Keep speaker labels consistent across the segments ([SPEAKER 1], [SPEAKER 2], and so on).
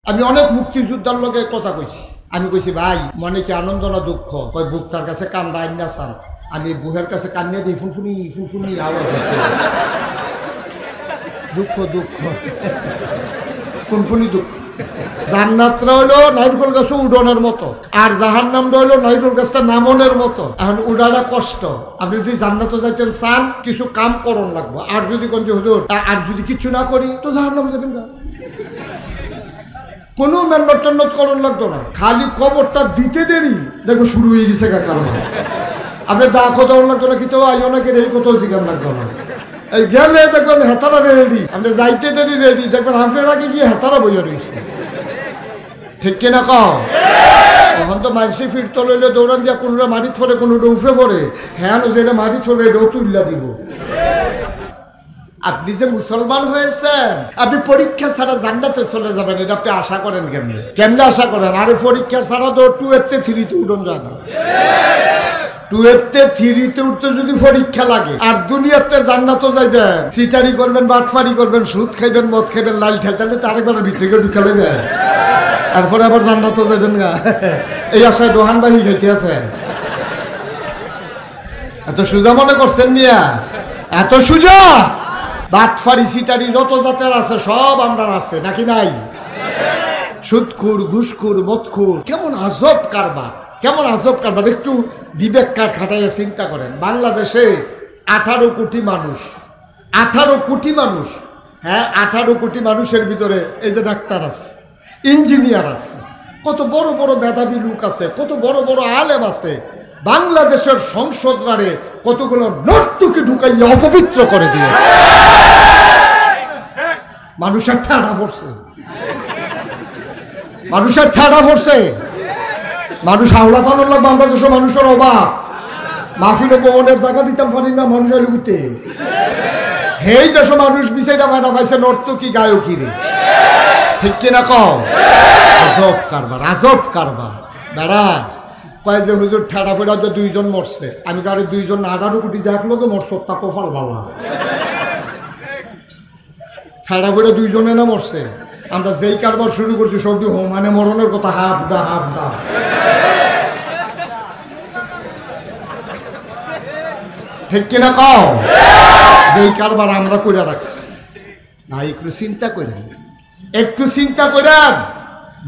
[SPEAKER 1] আমি অনেক মুক্তিযোদ্ধার লগে কথা কইছি। আমি কইছি ভাই মনে কি আনন্দ না দুঃখ? কই বুকটার কাছে কান্দা আইনা চান, আমি বুহের কাছে কান্নিয়ে দিই ফুনফুনি ফুনফুনি আওয়াজ হচ্ছে। দুঃখ দুঃখ ফুনফুনি দুঃখ। জান্নাতরা হইলো নাইরকল গাছ উডনের মতো, আর জাহান্নামটা হইলো নাইরকল গাছটা নামনের মতো। এখন উড়াটা কষ্ট। আপনি যদি জান্নাতে যাইতেন চান, কিছু কাম করন লাগবো। আর যদি কোন যে হুজুর আর যদি কিছু না করি তো জাহান্নামে যাবেন না। কোনো মেহনত টেন্নত করণ লাগতো না, খালি খবরটা দিতে দেরি দেখবো শুরু হয়ে গেছে কারণ আপনার ডাকও দেওয়ার লাগতো না, কিন্তু আইও নাকি রেডি কোথাও জিজ্ঞান লাগতো না। এই গেলে দেখবেন হেতারা রেডি, আপনি যাইতে দেরি রেডি, দেখবেন আপনার আগে গিয়ে হেতারা বইয়া রয়েছে। ঠিক কিনা কও? এখন তো মানুষে ফিরতে লইলে দৌড়ান দিয়া কোনোটা মাটিত ফোরে কোনোটা উফরে পড়ে। হ্যাঁ যেটা মাটিত ফোরে এটাও তুল্লা দিব। আপনি যে মুসলমান হয়েছেন, আপনি পরীক্ষা ছাড়া জান্নাতে চলে যাবেন, এটা আপনি আশা করেন কেমনে? কেমনে আশা করেন? আরে পরীক্ষা ছাড়া তো 2-এর 3-তে উঠন যায় না। 2-এর 3-তে উঠতে যদি পরীক্ষা লাগে, আর দুনিয়াতে জান্নাতও যাইবেন, সিটারি করবেন, বাটফারি করবেন, সুদ খাইবেন, মদ খাইবেন, লাল ঠেল, তাহলে তো আরেকবার ভিতরে ঢুকে লইবেন, তারপরে আবার জান্নাতও যাইবেন গা। এই আশায় দোহানবাহী খাইতে আছে। এত সুজা মনে করছেন মিয়া? এত সুজা? বাটফারি সিটারি যত জাতের আছে সব আমরা আছে নাকি নাই? সুদখুর, ঘুষখুর, মদখুর, কেমন আজব কারবার, কেমন আজব কারবার। একটু বিবেক খাটাইয়া চিন্তা করেন। বাংলাদেশে 18 কোটি মানুষ, 18 কোটি মানুষ, হ্যাঁ 18 কোটি মানুষের ভিতরে এই যে ডাক্তার আছে, ইঞ্জিনিয়ার আছে, কত বড় বড় মেধাবী লোক আছে, কত বড় বড় আলেম আছে। বাংলাদেশের সংসদরারে কতগুলো নর্তকী ঢুকাইয়া অপবিত্র করে দিয়ে মানুষের ঠাডা পড়ছে, মানুষের ঠাডা পড়ছে। মানুষ হাওড়া থানোর লাগবে, বাংলাদেশের মানুষের অভাব। মাহফিল ভবনের জায়গা দিতাম পারি না মানুষের লুকুতে। হেই দেশ মানুষ বিচাইটা ভাড়া পাইছে নর্তকী গায়কী রে। ঠিক কিনা কও? আজব কারবার, আজব কারবার। বেড়া কয় যে হুজুর ঠেড়া ফেড়া যে 2 জন মরছে, আমি কারো 2 জন 18 কোটি যাকলো তো মরছ, তা কপাল বালা। ঠেড়া ফেড়া 2 জনে না মরছে। আমরা যেই কারবার শুরু করছি সবটি মানে মরণের কথা, হাফ ডা হাফ ডা। ঠিক কিনা কও? যেই কারবার আমরা করে রাখছি না, একটু চিন্তা করেন, একটু চিন্তা করেন,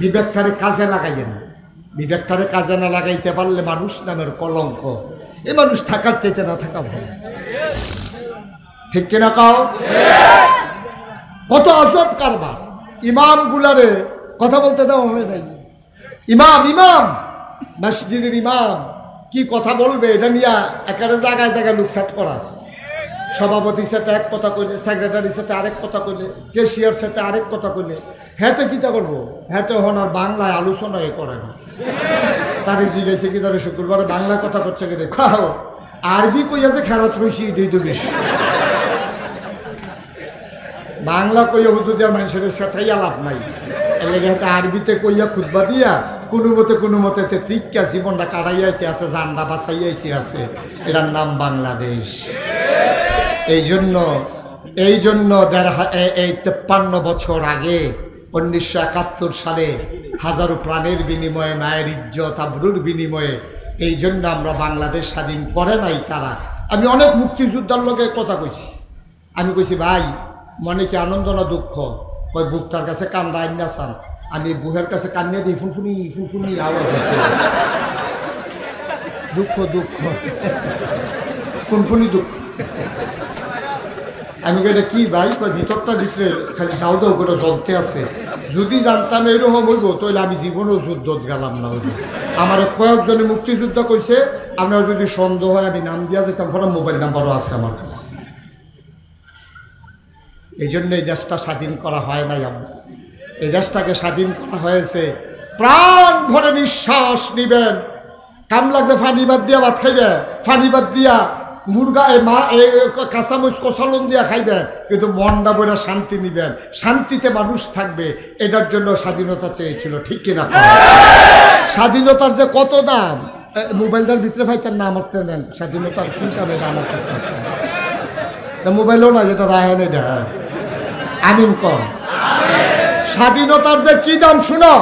[SPEAKER 1] বিবেকটারে কাজে লাগাইয়েন। বিবেকটারে কাজে না লাগাইতে পারলে মানুষ নামের কলঙ্ক। এ মানুষ থাকার চাইতে না থাকা ভালো। ঠিক কিনা কও? কত আজব কারবার। ইমাম গুলারে কথা বলতে দেওয়া হয় নাই। ইমাম ইমাম মসজিদের ইমাম কি কথা বলবে এটা নিয়ে একেবারে জায়গায় জায়গায় লোক সেট করা আছে। সভাপতির সাথে এক কথা কইলে, সেক্রেটারির সাথে আরেক কথা কইলে, কেশিয়ার সাথে আরেক কথা কইলে, হ্যাঁ তো কিতা করবো? হ্যাঁ তো হন আর বাংলায় আলোচনায় করে না। তারে জিজ্ঞাসা কি তারে শুক্রবারে বাংলা কথা করছে কি রে? খাও আরবি কইয়াছে খেরত রইছি দুই দুগিস। বাংলা কইয়া হুদু দেওয়ার মানুষের সাথেই আলাপ নাই। এর লেগে হাতে আরবিতে কইয়া খুতবা দিয়া কোনো মতে টিকা জীবনটা কাটাইয়াইতে আছে, জান্ডা বাঁচাইয়াইতে আছে। এটার নাম বাংলাদেশ। এই জন্য এই 53 বছর আগে 1971 সালে হাজারো প্রাণের বিনিময়ে, মায়ের ইজ্জত আবরুর বিনিময়ে, এই জন্য আমরা বাংলাদেশ স্বাধীন করে নাই তারা। আমি অনেক মুক্তিযোদ্ধার লগে কথা কইছি। আমি কইছি ভাই মনে কি আনন্দ না দুঃখ? কই বুকটার কাছে কান্দা আইনা চান, আমি বুহের কাছে কান্নিয়ে দিই ফুনফুনি ফুনফুনি আওয়াজ হচ্ছে। দুঃখ দুঃখ ফুনফুনি দুঃখ। আমি কইটা কি ভাই? কই ভিতরটা ভিতরে খালি দাও দাও করে জ্বলতে আছে। যদি জানতাম এরকম হইব তাহলে আমি জীবনেও যুদ্ধত গেলাম না। হইব আমার কয়েকজনে মুক্তিযোদ্ধা কইছে, আপনার যদি সন্দেহ হয় আমি নাম দিয়া যেতাম, ফলে মোবাইল নাম্বারও আছে আমার কাছে। এই জন্য এই দেশটা স্বাধীন করা হয় নাই। আমরা এই দেশটাকে স্বাধীন করা হয়েছে, প্রাণ ভরে নিঃশ্বাস নিবেন, কাম লাগলে ফানি বাদ দিয়া ভাত খাইবেন, ফানি বাদ দিয়া মুরগা কাঁচামরিচ কষালন দিয়া খাইবেন, কিন্তু মনটা বইরা শান্তি নিবেন, শান্তিতে মানুষ থাকবে। এটার জন্য স্বাধীনতা চেয়েছিল। ঠিক কিনা? স্বাধীনতার যে কত দাম, মোবাইলটার ভিতরে ফাইতেন না আমার নেন। স্বাধীনতার কি দামে আমার কাছে আছে, মোবাইলও না, যেটা রাহেন এটা আমিন কম। স্বাধীনতার যে কি দাম শুনো,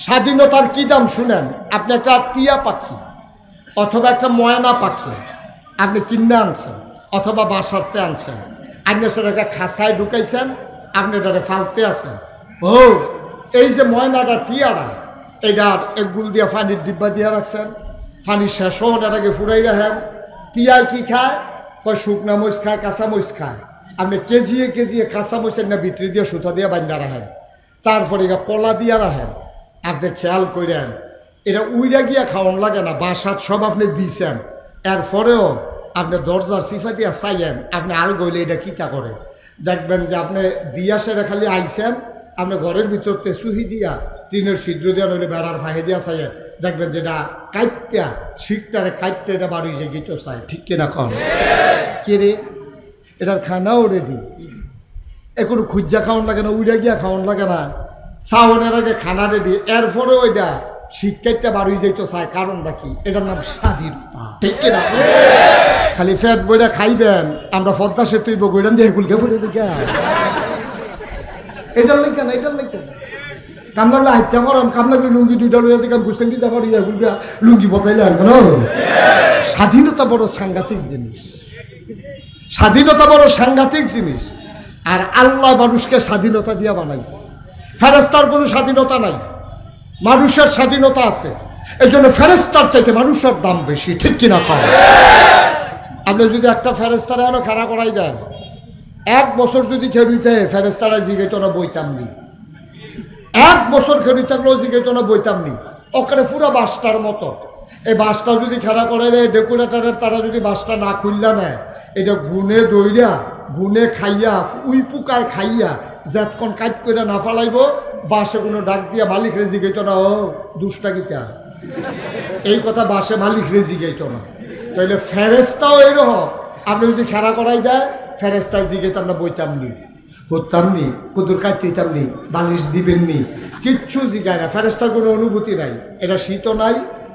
[SPEAKER 1] স্বাধীনতার কি দাম শুনেন। আপনি একটা টিয়া পাখি অথবা একটা ময়না পাখি আপনি কিনে আনছেন অথবা বাসাতে আনছেন, আপনি সেটা একটা খাঁচায় ঢুকাইছেন, আপনি এটাকে ফালতে আছেন। ও এই যে ময়নাটা টিয়ারা, এটার এক গুল দিয়ে পানির ডিব্বা দিয়ে রাখছেন, পানি শেষ হন এটাকে ফুরাই রাখেন। টিয়ায় কি খায়? কয় শুকনা মরিচ খায়, কাঁচা মরিচ খায়। আপনি কেজিয়ে কেজিয়ে কাঁচা মরিচের না ভিতরে দিয়ে সুতা দিয়ে বান্ধা রাখেন, তারপরে কলা দিয়া রাখেন। আপনি খেয়াল করেন এটা উইরা গিয়া খাওয়ান লাগে না, বাসাত সব আপনি দিয়েছেন, এরপরেও আপনি দরজার সিফা দিয়া চাইয়েন, আপনি আল গইলে এটা কিতা করে দেখবেন যে আপনি দিয়া সেটা খালি আইছেন, আপনি ঘরের ভিতর তেসুহি দিয়া টিনের ছিদ্র দিয়া নইলে বেড়ার ফাঁহে দিয়া চাইয়েন, দেখবেন যেটা কাইটটা শিকটারে কাইটটা এটা বাড়ি যে গিয়ে চাই। ঠিক কিনা কম কে রে? এটার খানাও রেডি, কোনো খুঁজা খাওয়ান লাগে না, উইরা গিয়া খাওয়ান লাগে না, চাওয়ানের আগে খানা রেডি, এরপরেও ওইটা শিক্ষাটা বাড়ি যাইতো চায়। কারণটা কি? এটার নাম স্বাধীনতা। ঠিক কিনা? খালি ফ্যাট বইটা খাইবেন, আমরা পদ্মা সেতু বইরান দিয়ে গুলকে ফুটে দিকে এটার লেখা না, এটার লেখা কাম লাগলে হাইটটা করাম, কাম লাগলে লুঙ্গি দুইটা লইয়া যে কাম গুস্তেন দিতে পারি, এগুলকে লুঙ্গি বতাইলে আর কেন। স্বাধীনতা বড় সাংঘাতিক জিনিস, স্বাধীনতা বড় সাংঘাতিক জিনিস। আর আল্লাহ মানুষকে স্বাধীনতা দিয়া বানাইছে, ফেরেশতার কোনো স্বাধীনতা নাই, মানুষের স্বাধীনতা আছে। এই জন্য ফেরেশতার চাইতে মানুষের দাম বেশি। ঠিক কিনা কম? আপনি যদি একটা ফেরেশতারা এনে খাড়া করাই দেন, 1 বছর যদি খেলুইতে ফেরেশতারা জিগাইতো না বইতাম নি, 1 বছর খেলুই থাকলেও জিগাইতো না বইতাম নি। ওখানে পুরো বাসটার মতো, এই বাসটা যদি খেলা করে রে ডেকোরেটারের তারা যদি বাসটা না খুললা নেয়, এটা গুনে দইরা গুনে খাইয়া উই পুকায় খাইয়া যেতক্ষণ কাজ করে না ফালাইব, বাসে কোনো ডাক দিয়া মালিক রেজি গেইতো না, ও দুষ্টা গীতা এই কথা বাসে মালিক রেজি গেইতো না। তাইলে ফেরেশতাও এইরকম, আপনি যদি খেলা করাই দেয় ফেরেশতায় জিগাইতাম না বইতাম নি, করতাম নি, কুদুর কাটতাম নি, বালিশ দিবেন নি, কিচ্ছু জিগায় না। ফেরেশতার কোনো অনুভূতি নাই, এটা শীতও নাই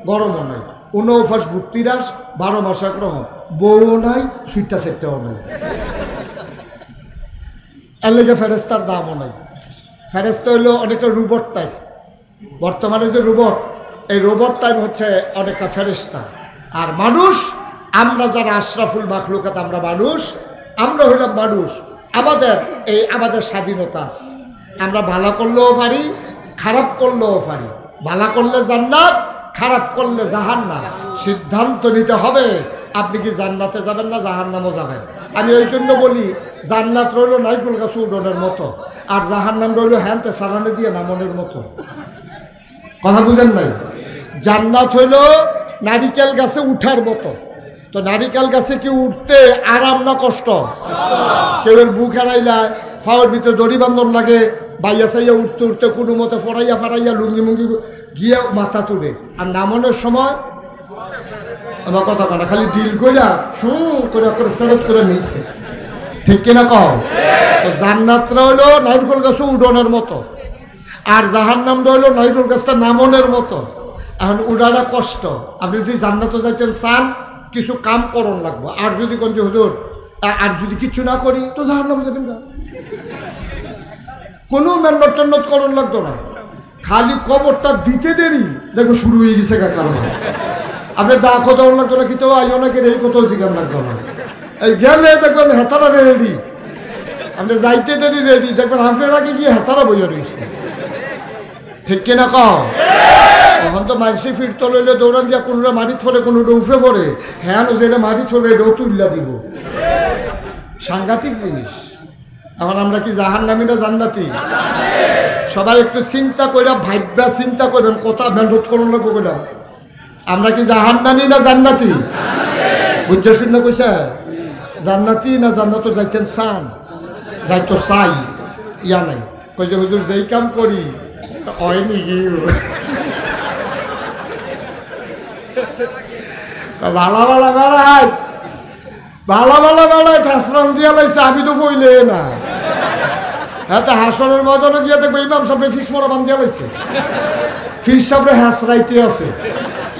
[SPEAKER 1] গরমও নাই, অনভ্যাস ভুক্তিরাস 12 মাস একরকম, বউও নাই সুইটটা সেটটাও নাই, এর লেগে ফেরেশতার দামও নাই। ফেরেশতা হইলো অনেকটা রোবট টাইপ, বর্তমানে যে রোবট, এই রোবট টাইপ হচ্ছে অনেকটা ফেরেশতা। আর মানুষ, আমরা যারা আশরাফুল মাখলুকাত, আমরা মানুষ, আমরা হইলাম মানুষ, আমাদের স্বাধীনতা আছে। আমরা ভালো করলেও পারি, খারাপ করলেও পারি। ভালো করলে জান্নাত, খারাপ করলে জাহান্নাম। সিদ্ধান্ত নিতে হবে আপনি কি জান্নাতে যাবেন না জাহান্নামও যাবেন। আমি ওই জন্য বলি, জান্নাত রইল নাইকুল গাছ উডনের মতো, আর জাহান্নাম রইল হ্যান্তে সারানে দিয়ে নামনের মতো। কথা বুঝেন নাই? জান্নাত হইল নারিকেল গাছে উঠার মতো। তো নারিকেল গাছে কি উঠতে আরাম না কষ্ট? কেউ বুক হারাইলায়, ফাওয়ার ভিতরে দড়ি বান্ধন লাগে, বাইয়া চাইয়া উঠতে উঠতে কোনো মতে ফরাইয়া ফারাইয়া লুঙ্গি মুঙ্গি গিয়ে মাথা তুলে। আর নামনের সময় আমার কথা কনা খালি ডিল কইরা করে সেরত করে নিচ্ছে। ঠিক কিনা কও? তো জান্নাতরা হইলো নারিকেল গাছে উডনের মতো, আর জাহান্নাম রইল নারিকেল গাছটা নামনের মতো। এখন উড়াটা কষ্ট। আপনি যদি জান্নাতে যাইতেন চান, কিছু কাম করন লাগবো। আর যদি কোন যে হুজুর আর যদি কিছু না করি তো জাহান্নামে যাবেন না, কোনো মেহনত টেন্নত করন লাগতো না, খালি কবরটা দিতে দেরি দেখবো শুরু হয়ে গেছে কারণ আপনি ডাকও দেওয়ার লাগতো না, কিন্তু আইও নাকি এই কোথাও জিজ্ঞান লাগতো না। এই গেলে দেখবেন হেতারা রেডি, আপনি যাইতে দেরি রেডি, দেখবেন আপনার আগে গিয়ে হেতারা বইয়া রয়েছে। ঠিক কিনা কও? এখন তো মানুষে ফিরতে লইলে দৌড়ান দিয়া কোনোটা মাটিত ফোরে কোনোটা উফরে পড়ে, হ্যাঁ যেটা মাটিত ফোরে এটাও তুল্লা দিব। সাংঘাতিক জিনিস। এখন আমরা কি জাহান্নামী না জান্নাতি? সবাই একটু চিন্তা করে ভাববা, চিন্তা করবেন কথা মেহনত করুন লাগবো কইলা, আমরা কি জাহান্নামী না জান্নাতি? বুঝছো শূন্য কইসা? জান্নাতি না জান্নাত যাইতেন চান? যাইতো চাই, ইয়া নাই কই যে হুজুর যেই কাম করি হয় নাকি ভালা ভালা বেড়াই, ভালা ভালা বেড়াই হাসরান দিয়া লাইছে, আমি তো কইলে না। হ্যাঁ, তো হাসনের ময়দানে গিয়ে দেখবো ইমাম সাহেব ফিস মরা বান দিয়া লাইছে, ফিস সাহেব হাসরাইতে আছে।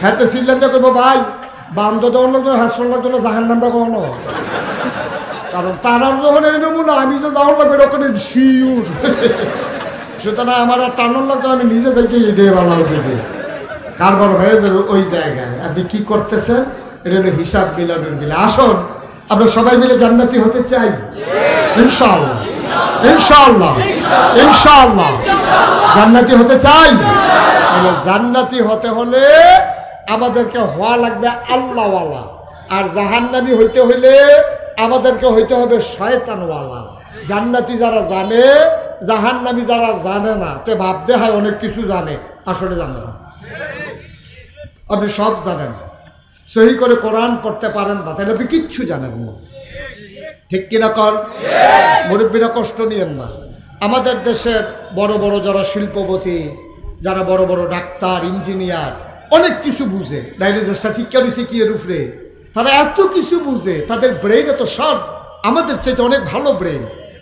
[SPEAKER 1] হ্যাঁ, তো সিলেন যে করবো ভাই বান্ধ দেওয়ার লাগতো, হাসন লাগতো না, জাহান নামটা কখনো কারণ তারার যখন এই নমুনা আমি যে যাওয়ার লাগবে ওখানে শিউর সুতরাং আমার আর টানোর লাগতো আমি নিজে থেকে এটাই ভালো হবে কারবার হয়ে যাবে ওই জায়গায়। আপনি কি করতেছেন এটা হলো হিসাব মিলানোর মিলে। আসুন আমরা সবাই মিলে জান্নাতি হতে চাই ইনশাআল্লাহ, ইনশাআল্লাহ, ইনশাআল্লাহ জান্নাতি হতে চাই। তাহলে জান্নাতি হতে হলে আমাদেরকে হওয়া লাগবে আল্লাহওয়ালা, আর জাহান্নামী হইতে হইলে আমাদেরকে হইতে হবে শয়তানওয়ালা। জান্নাতি যারা জানে, জাহান্নামী যারা জানে না, তে ভাবতে হয় অনেক কিছু জানে, আসলে জানে না। আপনি সব জানেন, সহি করে কোরআন পড়তে পারেন না, তাহলে আপনি কিচ্ছু জানেন না। ঠিক কিনা কর? মুরব্বীরা কষ্ট নিয়েন না। আমাদের দেশের বড় বড় যারা শিল্পপতি, যারা বড় বড় ডাক্তার, ইঞ্জিনিয়ার, অনেক কিছু বুঝে, নাইলে দেশটা ঠিক রয়েছে কি এর উপরে, তারা এত কিছু বুঝে, তাদের ব্রেন এত শর্ট, আমাদের চাইতে অনেক ভালো ব্রেন।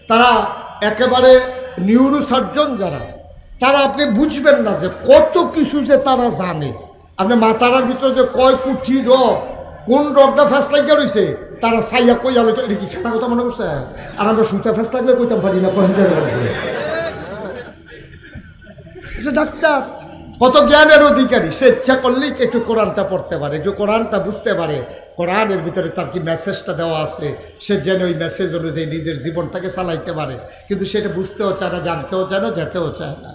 [SPEAKER 1] তারা একেবারে নিউরোসার্জন যারা, তারা আপনি বুঝবেন না যে কত কিছু যে তারা জানে। আপনি মাথার ভিতরে যে কয় কোটি রোগ, কোন রোগটা ফ্যাস লাগিয়ে রয়েছে, তারা সাইয়া কই আলো এটা কি খেলা কথা মনে করছে। আর আমরা সুতা ফ্যাস লাগলে কইতাম পারি না কখন ডাক্তার কত জ্ঞানের অধিকারী, সে ইচ্ছা করলেই একটু কোরআনটা পড়তে পারে, একটু কোরআনটা বুঝতে পারে, কোরআনের ভিতরে তার কি মেসেজটা দেওয়া আছে, সে যেন ওই মেসেজ অনুযায়ী নিজের জীবনটাকে চালাইতে পারে। কিন্তু সেটা বুঝতেও চায় না, জানতেও চায় না, যেতেও চায় না।